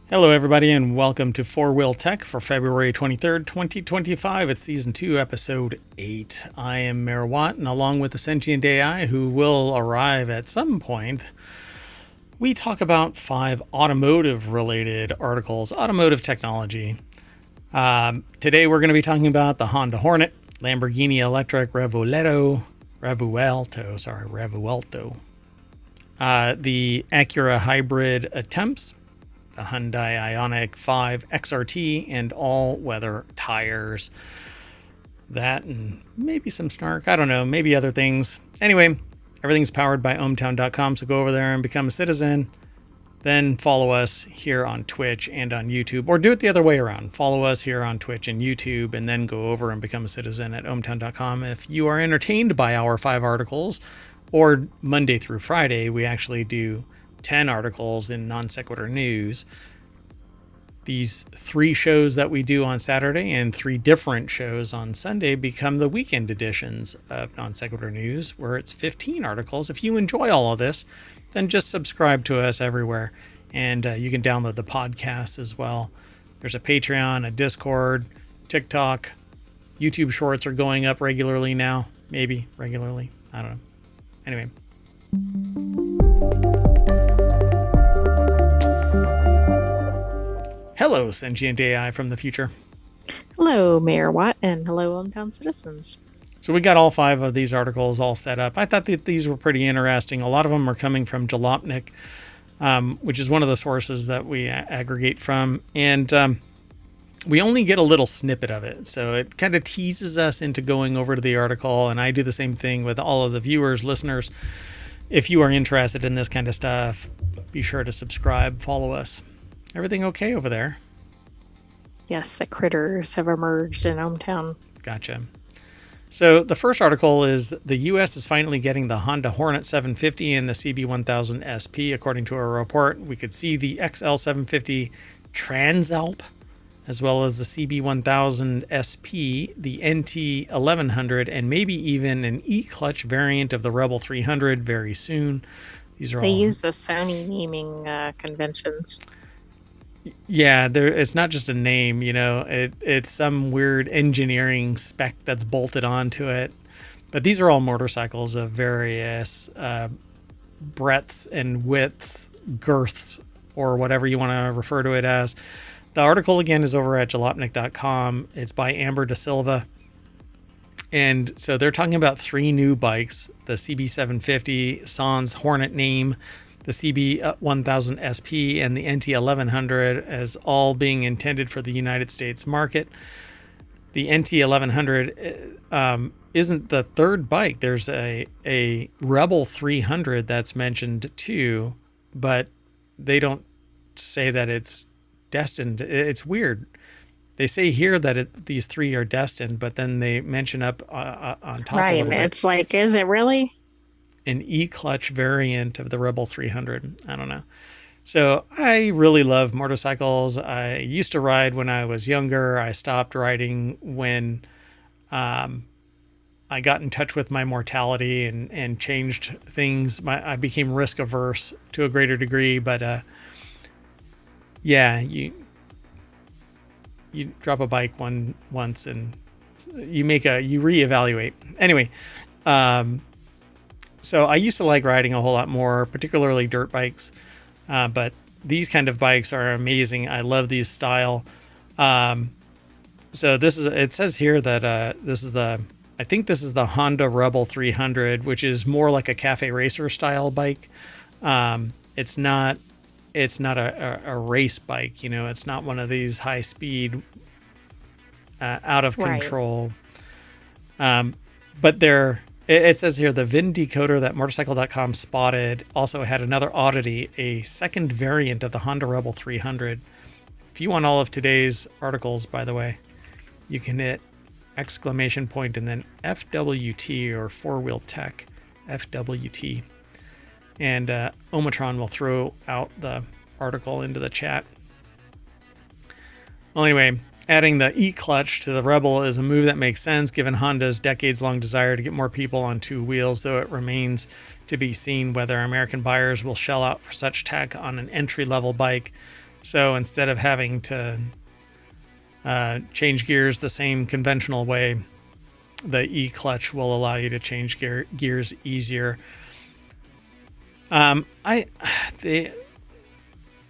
Hello, everybody, and welcome to FourWheelTech for February 23rd, 2025. It's Season 2, Episode 8. I am Mayor Watt, and along with the sentient AI, who will arrive at some point, we talk about 5 automotive-related articles, automotive technology. Today, we're going to be talking about the Honda Hornet, Lamborghini Electric Revuelto, the Acura hybrid attempts, the Hyundai Ioniq 5 XRT, and all-weather tires. That and maybe some snark. I don't know, maybe other things. Anyway, everything's powered by ohmtown.com, so go over there and become a citizen. Then follow us here on Twitch and on YouTube, or do it the other way around. Follow us here on Twitch and YouTube, and then go over and become a citizen at ohmtown.com. If you are entertained by our 5 articles, or Monday through Friday, we actually do 10 articles in Non Sequitur news. These 3 shows that we do on Saturday and 3 different shows on Sunday become the weekend editions of Non Sequitur news, where it's 15 articles. If you enjoy all of this, then just subscribe to us everywhere. And you can download the podcast as well. There's a Patreon, a Discord, TikTok. YouTube shorts are going up regularly now. Maybe regularly. I don't know. Anyway. Hello, sentient AI from the future. Hello, Mayor Watt, and hello, hometown citizens. So we got all 5 of these articles all set up. I thought that these were pretty interesting. A lot of them are coming from Jalopnik, which is one of the sources that we aggregate from. And we only get a little snippet of it. So it kind of teases us into going over to the article. And I do the same thing with all of the viewers, listeners. If you are interested in this kind of stuff, be sure to subscribe, follow us. Everything okay over there? Yes, the critters have emerged in hometown. Gotcha. So the first article is the U.S. is finally getting the Honda Hornet 750 and the CB1000 SP. According to a report, we could see the XL 750 Transalp, as well as the CB1000 SP, the NT 1100, and maybe even an E-clutch variant of the Rebel 300 very soon. They use the Sony naming conventions. Yeah, it's not just a name, it's some weird engineering spec that's bolted onto it. But these are all motorcycles of various breadths and widths, girths, or whatever you want to refer to it as. The article, again, is over at jalopnik.com. It's by Amber Da Silva. And so they're talking about 3 new bikes, the CB750, Sans Hornet name, the CB1000 SP, and the NT 1100 as all being intended for the United States market. The NT 1100 isn't the third bike. There's a Rebel 300 that's mentioned too, but they don't say that it's destined. It's weird. They say here that these 3 are destined, but then they mention up on top right, a little bit. It's like, is it really? An E-clutch variant of the Rebel 300. I don't know. So I really love motorcycles. I used to ride when I was younger. I stopped riding when I got in touch with my mortality and changed things. I became risk averse to a greater degree. But yeah, you drop a bike once and you reevaluate. Anyway. So I used to like riding a whole lot more, particularly dirt bikes, but these kind of bikes are amazing. I love these style. So it says here that I think this is the Honda Rebel 300, which is more like a cafe racer style bike. It's not a race bike, it's not one of these high speed, out of control. But it says here the VIN decoder that motorcycle.com spotted also had another oddity, a second variant of the Honda Rebel 300. If you want all of today's articles, by the way, you can hit ! And then FWT or FourWheelTech, FWT. And Omatron will throw out the article into the chat. Well, anyway, adding the E-clutch to the Rebel is a move that makes sense given Honda's decades-long desire to get more people on 2 wheels, though it remains to be seen whether American buyers will shell out for such tech on an entry-level bike. So instead of having to change gears the same conventional way, the E-clutch will allow you to change gears easier. Oh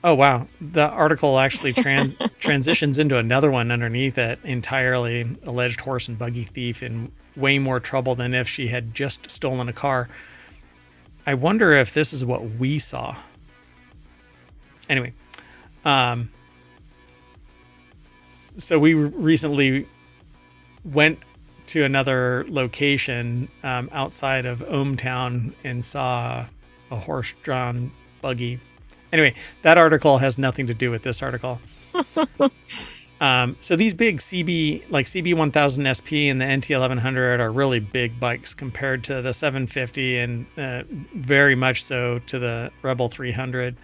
wow, the article actually transitions into another one underneath it entirely. Alleged horse and buggy thief in way more trouble than if she had just stolen a car. I wonder if this is what we saw. Anyway, so we recently went to another location outside of ohmTown and saw a horse-drawn buggy. Anyway, that article has nothing to do with this article. So these big CB1000 SP and the NT1100 are really big bikes compared to the 750 and very much so to the Rebel 300.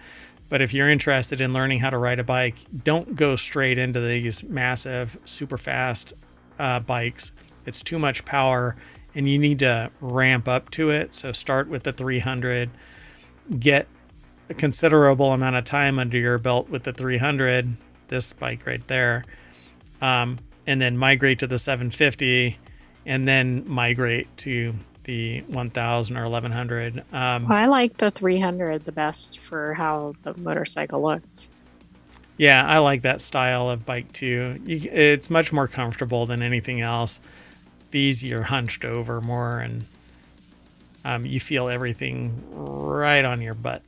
But if you're interested in learning how to ride a bike, don't go straight into these massive, super fast bikes. It's too much power and you need to ramp up to it. So start with the 300, get a considerable amount of time under your belt with the 300, this bike right there, and then migrate to the 750 and then migrate to the 1000 or 1100. I like the 300 the best for how the motorcycle looks. Yeah, I like that style of bike too. It's much more comfortable than anything else. These you're hunched over more and you feel everything right on your butt.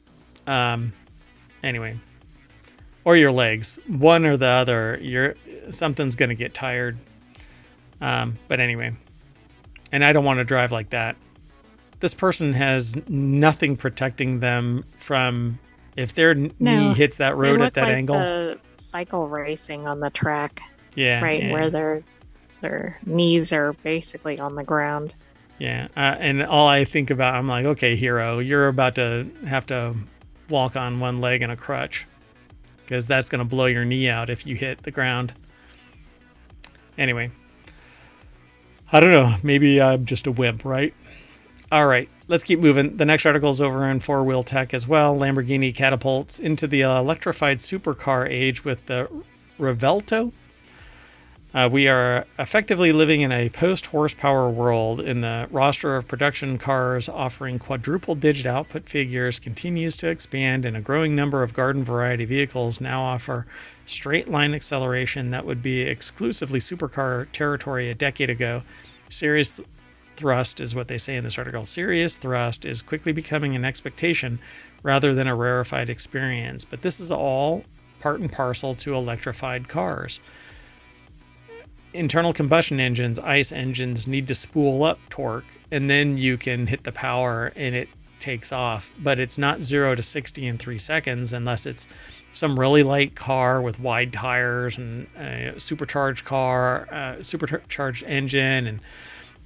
Anyway, or your legs, one or the other, something's going to get tired. But anyway, and I don't want to drive like that. This person has nothing protecting them from if their knee hits that road at that angle. The cycle racing on the track. Yeah. Right. Yeah. Where their knees are basically on the ground. Yeah. And all I think about, I'm like, okay, hero, you're about to have to walk on one leg and a crutch because that's going to blow your knee out if you hit the ground. Anyway, I don't know. Maybe I'm just a wimp, right? All right, let's keep moving. The next article is over in FourWheelTech as well. Lamborghini catapults into the electrified supercar age with the Revuelto. We are effectively living in a post-horsepower world. In the roster of production cars offering quadruple-digit output figures continues to expand, and a growing number of garden variety vehicles now offer straight-line acceleration that would be exclusively supercar territory a decade ago. Serious thrust is what they say in this article. Serious thrust is quickly becoming an expectation rather than a rarefied experience. But this is all part and parcel to electrified cars. Internal combustion engines, ICE engines, need to spool up torque, and then you can hit the power and it takes off. But it's not 0 to 60 in 3 seconds unless it's some really light car with wide tires and a supercharged car, supercharged engine, and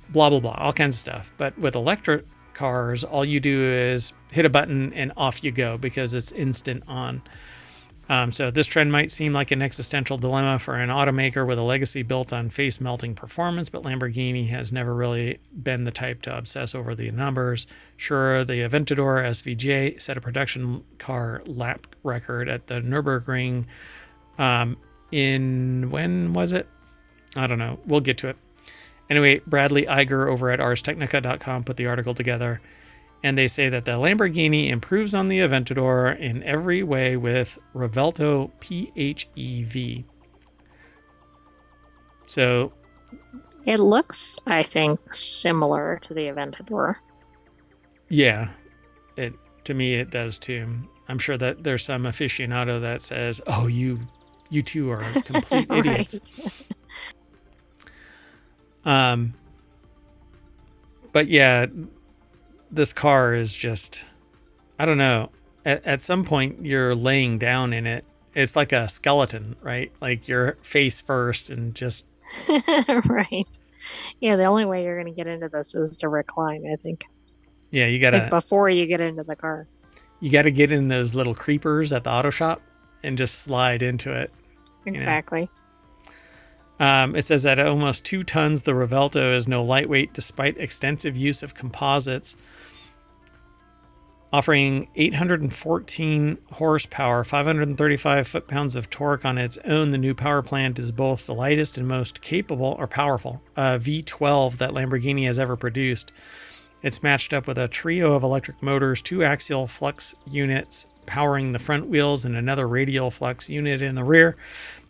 blah, blah, blah, all kinds of stuff. But with electric cars, all you do is hit a button and off you go because it's instant on. So this trend might seem like an existential dilemma for an automaker with a legacy built on face-melting performance, but Lamborghini has never really been the type to obsess over the numbers. Sure, the Aventador SVJ set a production car lap record at the Nürburgring when was it? I don't know. We'll get to it. Anyway, Bradley Iger over at ArsTechnica.com put the article together. And they say that the Lamborghini improves on the Aventador in every way with Revuelto PHEV. So it looks, I think, similar to the Aventador. Yeah, to me it does too. I'm sure that there's some aficionado that says, "Oh, you two are complete idiots." But yeah. This car is just, I don't know. At some point, you're laying down in it. It's like a skeleton, right? Like you're face first and just. Right. Yeah, the only way you're going to get into this is to recline, I think. Yeah, you got to. Like before you get into the car. You got to get in those little creepers at the auto shop and just slide into it. Exactly. It says that at almost 2 tons, the Revuelto is no lightweight despite extensive use of composites. offering 814 horsepower, 535 foot-pounds of torque on its own. The new power plant is both the lightest and most capable or powerful V12 that Lamborghini has ever produced. It's matched up with a trio of electric motors, 2 axial flux units powering the front wheels, and another radial flux unit in the rear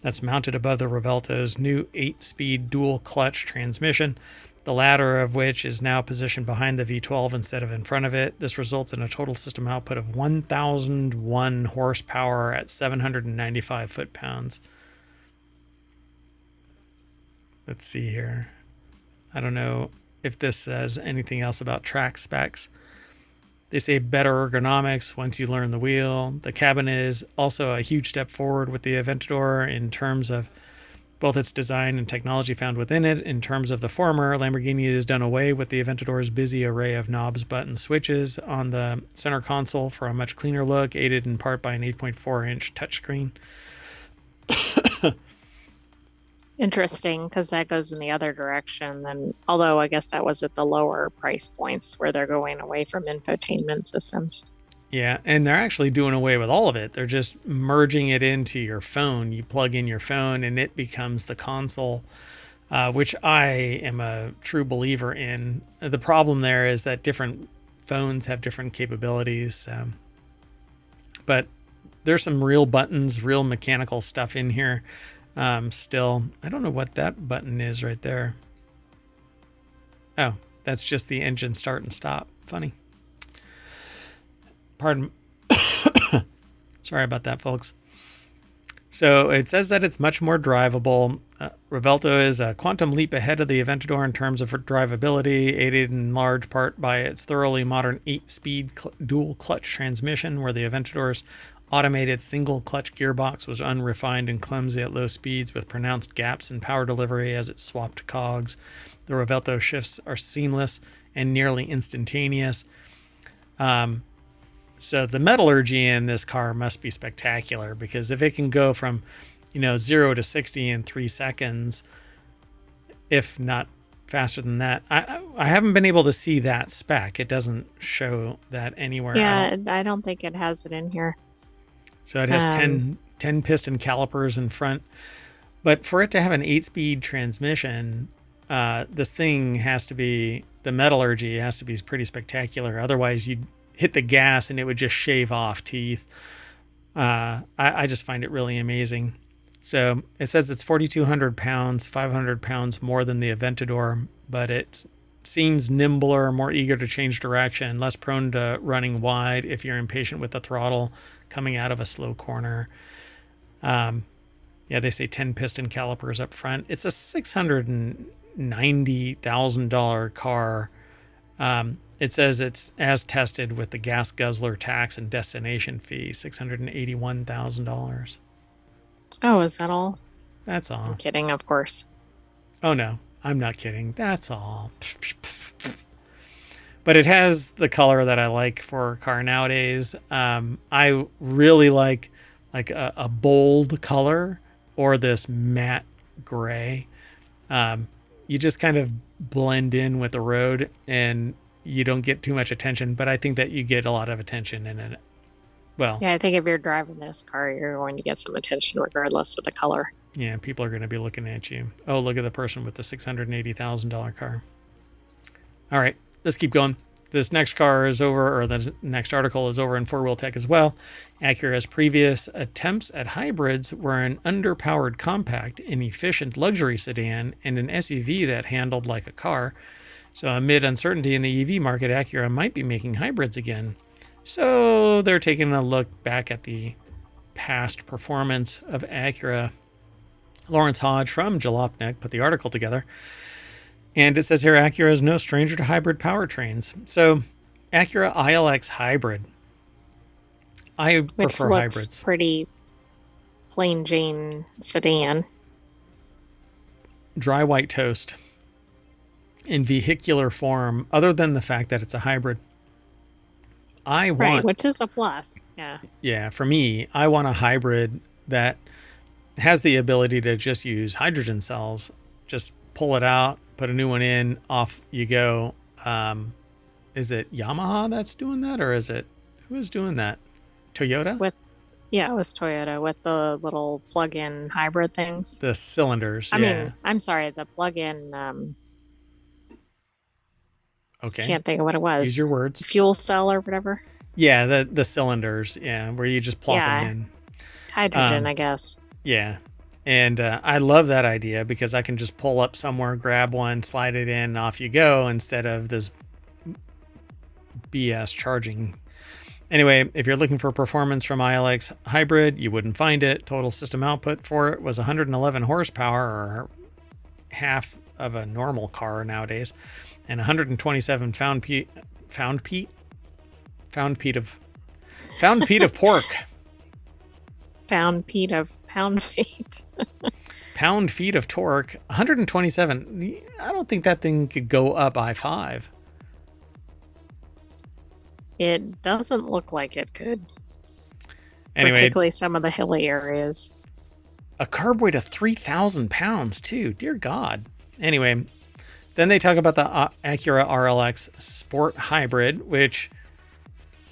that's mounted above the Revuelto's new 8-speed dual-clutch transmission, the latter of which is now positioned behind the V12 instead of in front of it. This results in a total system output of 1,001 horsepower at 795 foot-pounds. Let's see here. I don't know if this says anything else about track specs. They say better ergonomics once you learn the wheel. The cabin is also a huge step forward with the Aventador in terms of both its design and technology found within it. In terms of the former, Lamborghini has done away with the Aventador's busy array of knobs, buttons, switches on the center console for a much cleaner look, aided in part by an 8.4-inch touchscreen. Interesting, because that goes in the other direction. Then, although I guess that was at the lower price points where they're going away from infotainment systems. Yeah, and they're actually doing away with all of it. They're just merging it into your phone. You plug in your phone and it becomes the console, which I am a true believer in. The problem there is that different phones have different capabilities. But there's some real buttons, real mechanical stuff in here. Still, I don't know what that button is right there. Oh, that's just the engine start and stop. Funny. Pardon. Sorry about that, folks. So it says that it's much more drivable. Revuelto is a quantum leap ahead of the Aventador in terms of drivability, aided in large part by its thoroughly modern 8-speed dual clutch transmission, where the Aventador's automated single clutch gearbox was unrefined and clumsy at low speeds with pronounced gaps in power delivery as it swapped cogs. The Revuelto shifts are seamless and nearly instantaneous. So the metallurgy in this car must be spectacular, because if it can go from, 0 to 60 in 3 seconds, if not faster than that, I haven't been able to see that spec. It doesn't show that anywhere. Yeah, I don't think it has it in here. So it has 10 piston calipers in front. But for it to have an 8-speed transmission, this thing has to be, the metallurgy has to be pretty spectacular. Otherwise, you'd hit the gas and it would just shave off teeth. I just find it really amazing. So it says it's 4,200 pounds, 500 pounds more than the Aventador, but it seems nimbler, more eager to change direction, less prone to running wide if you're impatient with the throttle coming out of a slow corner. Yeah, they say 10 piston calipers up front. It's a $690,000 car. It says it's as tested with the gas guzzler tax and destination fee, $681,000. Oh, is that all? That's all. I'm kidding, of course. Oh, no, I'm not kidding. That's all. But it has the color that I like for a car nowadays. I really like a bold color or this matte gray. You just kind of blend in with the road and you don't get too much attention, but I think that you get a lot of attention in it. Well, yeah, I think if you're driving this car, you're going to get some attention regardless of the color. Yeah, people are going to be looking at you. Oh, look at the person with the $680,000 car. All right, let's keep going. This next car is over, or the next article is over in FourWheelTech as well. Acura's previous attempts at hybrids were an underpowered compact, an efficient luxury sedan, and an SUV that handled like a car. So amid uncertainty in the EV market, Acura might be making hybrids again. So they're taking a look back at the past performance of Acura. Lawrence Hodge from Jalopnik put the article together. And it says here, Acura is no stranger to hybrid powertrains. So Acura ILX hybrid. I prefer hybrids. Pretty plain Jane sedan. Dry white toast. In vehicular form, other than the fact that it's a hybrid. Which is a plus. Yeah, for me, I want a hybrid that has the ability to just use hydrogen cells. Just pull it out, put a new one in, off you go. Is it Yamaha that's doing that, or is it Who was doing that? Toyota? With Yeah, it was Toyota with the little plug-in hybrid things. The cylinders, I yeah. mean, I'm sorry, the plug-in Okay. can't think of what it Use was. your words. Fuel cell or whatever. Yeah, the cylinders, yeah, where you just plop them Yeah, in. hydrogen, I guess. Yeah. And I love that idea because I can just pull up somewhere, grab one, slide it in, and off you go instead of this BS charging. Anyway, if you're looking for performance from Ioniq's hybrid, you wouldn't find it. Total system output for it was 111 horsepower, or half of a normal car nowadays, and 127 pound feet of pork. Pound feet of pound feet. Pound feet of torque. 127. I don't think that thing could go up I-5. It doesn't look like it could. Anyway, particularly some of the hilly areas. a carb weight of 3,000 pounds too. Dear God. Anyway, then they talk about the Acura RLX Sport Hybrid, which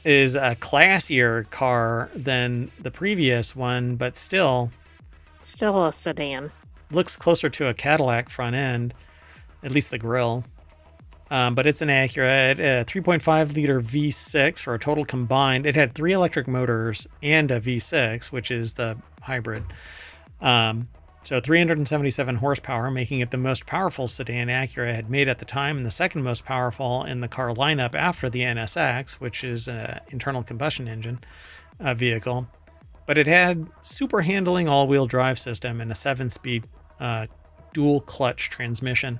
is a classier car than the previous one, but still a sedan. looks closer to a Cadillac front end, at least the grille. But it's an Acura, a 3.5 liter V6 for a total combined. It had 3 electric motors and a V6, which is the hybrid. So 377 horsepower, making it the most powerful sedan Acura had made at the time, and the second most powerful in the car lineup after the NSX, which is an internal combustion engine vehicle. But it had super handling all-wheel drive system and a 7-speed dual clutch transmission.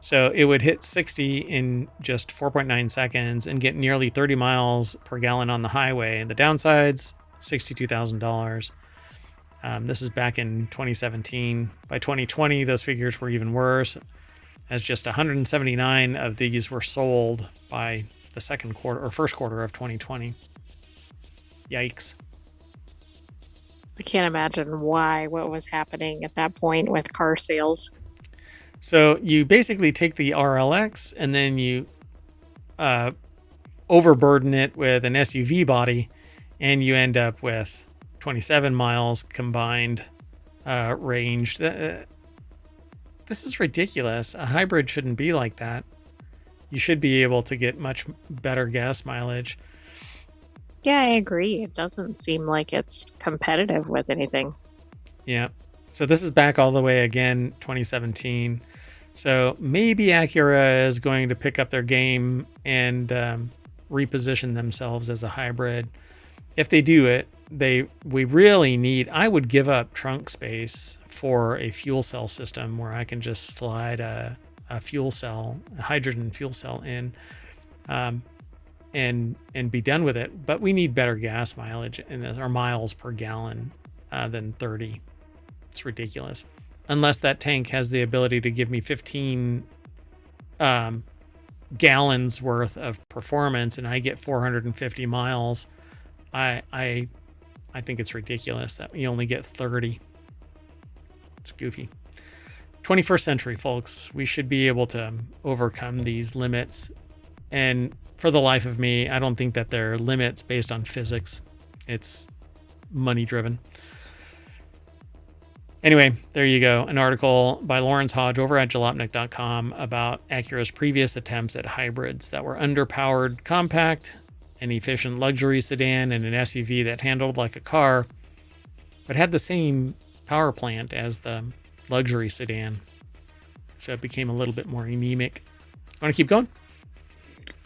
So it would hit 60 in just 4.9 seconds and get nearly 30 miles per gallon on the highway. The downsides, $62,000. This is back in 2017. By 2020, those figures were even worse, as just 179 of these were sold by the second quarter or first quarter of 2020. Yikes. I can't imagine what was happening at that point with car sales. So you basically take the RLX and then you overburden it with an SUV body, and you end up with 27 miles combined range. This is ridiculous. A hybrid shouldn't be like that. You should be able to get much better gas mileage. Yeah, I agree. It doesn't seem like it's competitive with anything. Yeah. So this is back all the way again, 2017. So maybe Acura is going to pick up their game and reposition themselves as a hybrid. If they do it, we really need, I would give up trunk space for a fuel cell system where I can just slide a fuel cell, a hydrogen fuel cell in, and be done with it. But we need better gas mileage in this, or miles per gallon than 30. It's ridiculous. Unless that tank has the ability to give me 15 gallons worth of performance and I get 450 miles, I think it's ridiculous that you only get 30. It's goofy. 21st century, folks. We should be able to overcome these limits. And for the life of me, I don't think that they're limits based on physics. It's money driven. Anyway, there you go. An article by Lawrence Hodge over at jalopnik.com about Acura's previous attempts at hybrids that were underpowered, compact, an efficient luxury sedan, and an SUV that handled like a car, but had the same power plant as the luxury sedan. So it became a little bit more anemic. Want to keep going?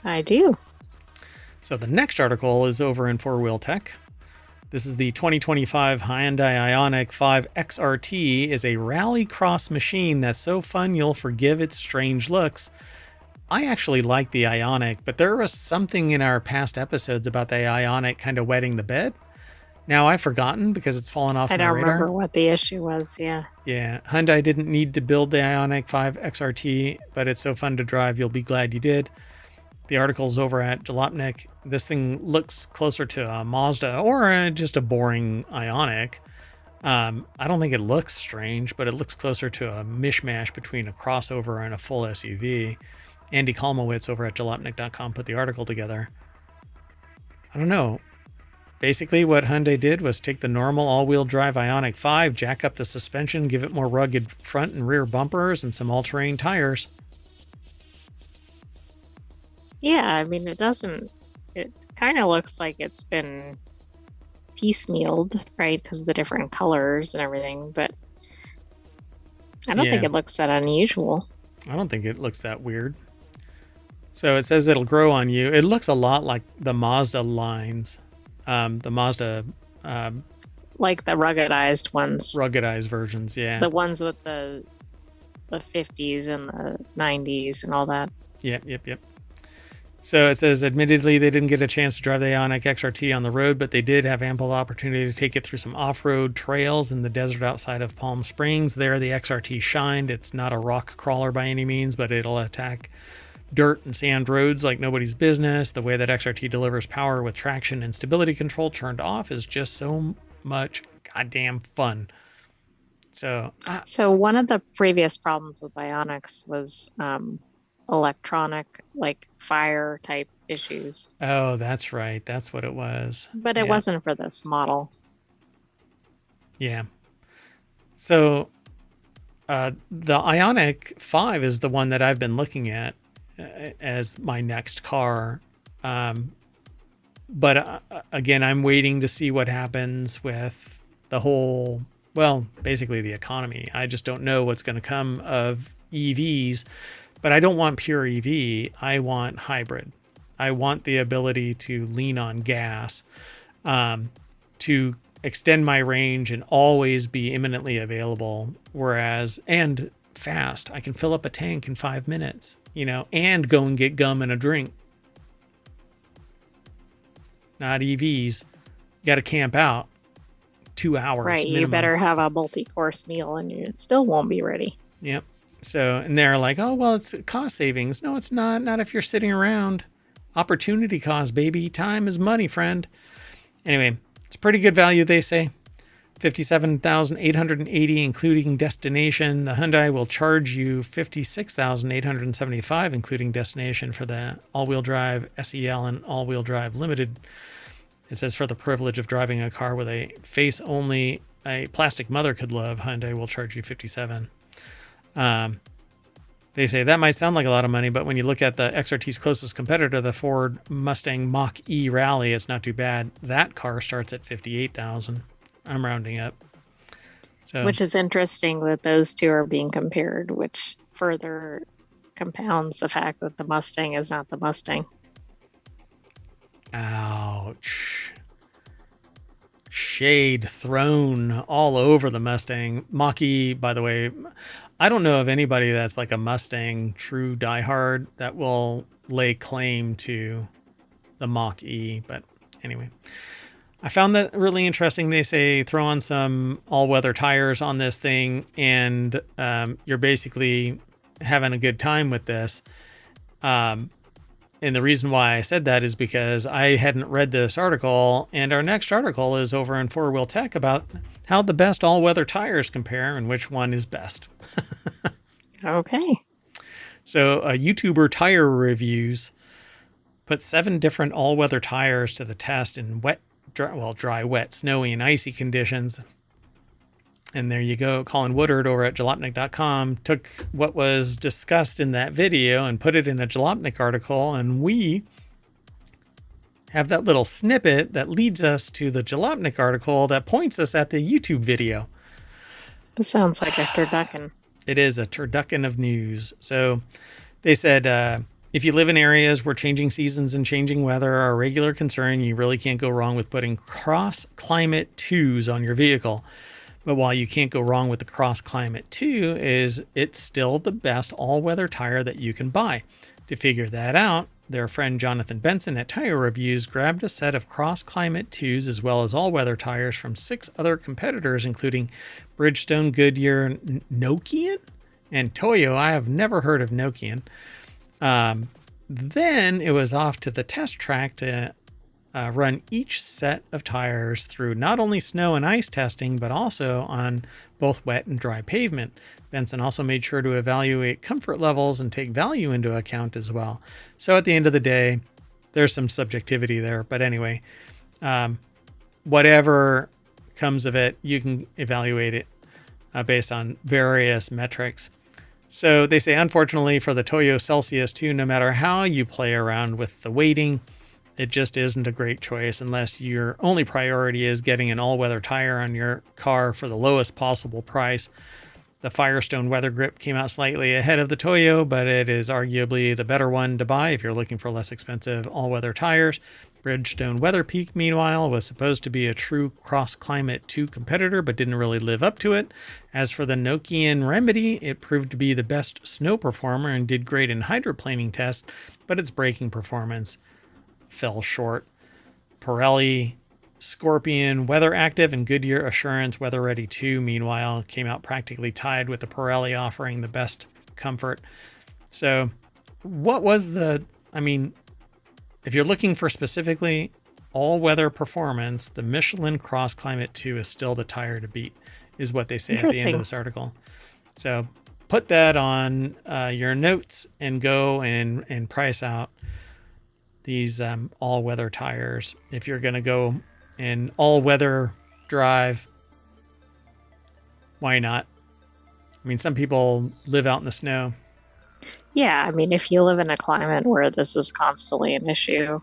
I do. So the next article is over in FourWheelTech. This is the 2025 Hyundai Ioniq 5 XRT is a rallycross machine that's so fun you'll forgive its strange looks. I actually like the Ioniq, but there was something in our past episodes about the Ioniq kind of wetting the bed. Now I've forgotten because it's fallen off my radar. I don't remember what the issue was, yeah. Yeah, Hyundai didn't need to build the Ioniq 5 XRT, but it's so fun to drive, you'll be glad you did. The article's over at Jalopnik. This thing looks closer to a Mazda or just a boring Ioniq. I don't think it looks strange, but it looks closer to a mishmash between a crossover and a full SUV. Andy Kalmowitz over at jalopnik.com put the article together. I don't know. Basically, what Hyundai did was take the normal all-wheel drive Ioniq 5, jack up the suspension, give it more rugged front and rear bumpers, and some all-terrain tires. Yeah, I mean, it kind of looks like it's been piecemealed, right? Because of the different colors and everything, but I don't think Yeah, it looks that unusual. I don't think it looks that weird. So it says it'll grow on you. It looks a lot like the Mazda lines, the Mazda Like the ruggedized ones, ruggedized versions. Yeah. the ones with the 50s and the 90s and all that. Yep. So it says, admittedly, they didn't get a chance to drive the Ioniq XRT on the road, but they did have ample opportunity to take it through some off-road trails in the desert outside of Palm Springs. There, the XRT shined. It's not a rock crawler by any means, but it'll attack dirt and sand roads like nobody's business. The way that XRT delivers power with traction and stability control turned off is just so much goddamn fun. So one of the previous problems with Ionics was electronic, like fire type issues. oh, that's right. That's what it was. But it wasn't for this model. Yeah. So the Ioniq 5 is the one that I've been looking at as my next car. But again, I'm waiting to see what happens with the whole, well, basically the economy. I just don't know what's going to come of EVs, but I don't want pure EV. I want hybrid. I want the ability to lean on gas, to extend my range and always be imminently available. Whereas, and fast, I can fill up a tank in 5 minutes, and go and get gum and a drink. Not EVs. You got to camp out 2 hours. Right. Minimum. You better have a multi-course meal and you still won't be ready. Yep. So, and they're like, oh, well, it's cost savings. No, it's not. Not if you're sitting around. Opportunity cost, baby. Time is money, friend. Anyway, it's pretty good value, they say. $57,880, including destination. The Hyundai will charge you $56,875, including destination, for the all-wheel drive SEL and all-wheel drive limited. It says, for the privilege of driving a car with a face only a plastic mother could love, Hyundai will charge you $57,000. They say that might sound like a lot of money, but when you look at the XRT's closest competitor, the Ford Mustang Mach-E Rally, it's not too bad. That car starts at $58,000. I'm rounding up. So, which is interesting that those two are being compared, which further compounds the fact that the Mustang is not the Mustang. Ouch. Shade thrown all over the Mustang. Mach-E, by the way, I don't know of anybody that's like a Mustang true diehard that will lay claim to the Mach-E. But anyway, I found that really interesting. They say throw on some all-weather tires on this thing, and you're basically having a good time with this. And the reason why I said that is because I hadn't read this article, and our next article is over in FourWheelTech about how the best all-weather tires compare and which one is best. Okay. So YouTuber Tire Reviews put 7 different all-weather tires to the test in dry, wet, snowy, and icy conditions. And there you go. Colin Woodard over at jalopnik.com took what was discussed in that video and put it in a Jalopnik article. And we have that little snippet that leads us to the Jalopnik article that points us at the YouTube video. This sounds like a turducken. It is a turducken of news. So they said, if you live in areas where changing seasons and changing weather are a regular concern, you really can't go wrong with putting Cross Climate 2s on your vehicle. But while you can't go wrong with the Cross Climate 2, it's still the best all-weather tire that you can buy. To figure that out, their friend Jonathan Benson at Tire Reviews grabbed a set of Cross Climate 2s as well as all-weather tires from 6 other competitors, including Bridgestone, Goodyear, Nokian, and Toyo. I have never heard of Nokian. Then it was off to the test track to run each set of tires through not only snow and ice testing, but also on both wet and dry pavement. Benson also made sure to evaluate comfort levels and take value into account as well. So at the end of the day, there's some subjectivity there. But anyway, whatever comes of it, you can evaluate it based on various metrics. So they say, unfortunately for the Toyo Celsius 2, no matter how you play around with the weighting, it just isn't a great choice unless your only priority is getting an all-weather tire on your car for the lowest possible price. The Firestone Weather Grip came out slightly ahead of the Toyo, but it is arguably the better one to buy if you're looking for less expensive all-weather tires. Bridgestone Weather Peak, meanwhile, was supposed to be a true cross-climate 2 competitor, but didn't really live up to it. As for the Nokian Remedy, it proved to be the best snow performer and did great in hydroplaning tests, but its braking performance fell short. Pirelli Scorpion Weather Active and Goodyear Assurance Weather Ready 2, meanwhile, came out practically tied with the Pirelli offering the best comfort. So what was if you're looking for specifically all-weather performance, the Michelin Cross Climate 2 is still the tire to beat, is what they say at the end of this article. So put that on your notes and go and price out these all-weather tires. If you're going to go an all-weather drive, why not? I mean, some people live out in the snow. Yeah, I mean, if you live in a climate where this is constantly an issue,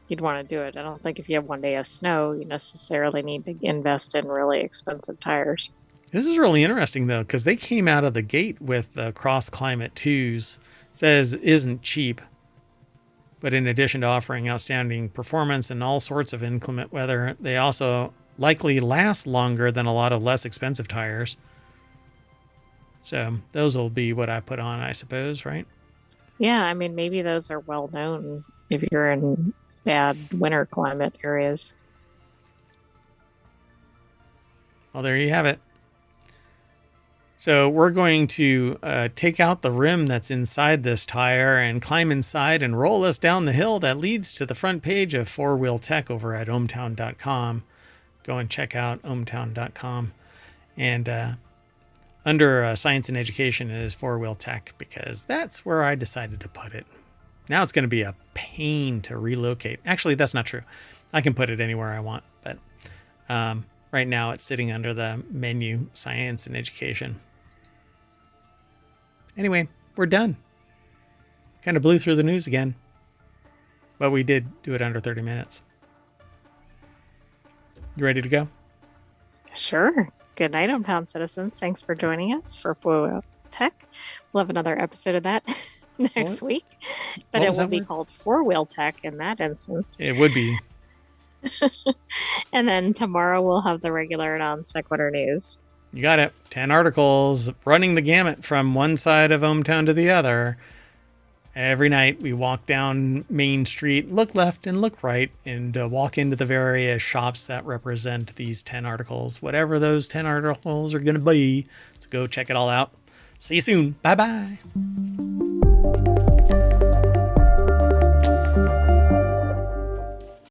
you'd want to do it. I don't think if you have one day of snow, you necessarily need to invest in really expensive tires. This is really interesting, though, because they came out of the gate with the Cross Climate 2s. It says isn't cheap, but in addition to offering outstanding performance in all sorts of inclement weather, they also likely last longer than a lot of less expensive tires. So those will be what I put on, I suppose, right? Yeah, I mean, maybe those are well known if you're in bad winter climate areas. Well, there you have it. So we're going to take out the rim that's inside this tire and climb inside and roll us down the hill that leads to the front page of FourWheelTech over at ohmtown.com. Go and check out ohmtown.com. And under Science and Education is FourWheelTech, because that's where I decided to put it. Now it's going to be a pain to relocate. Actually, that's not true. I can put it anywhere I want, but right now it's sitting under the menu Science and Education. Anyway, we're done. Kind of blew through the news again, but we did do it under 30 minutes. You ready to go? Sure. Good night, hometown citizens. Thanks for joining us for FourWheelTech. We'll have another episode of that next week, but it will be called FourWheelTech in that instance. It would be. And then tomorrow we'll have the regular Non Sequitur news. You got it. 10 articles running the gamut from one side of ohmTown to the other. Every night we walk down Main Street, look left and look right, and walk into the various shops that represent these 10 articles, whatever those 10 articles are going to be. So go check it all out. See you soon. Bye-bye.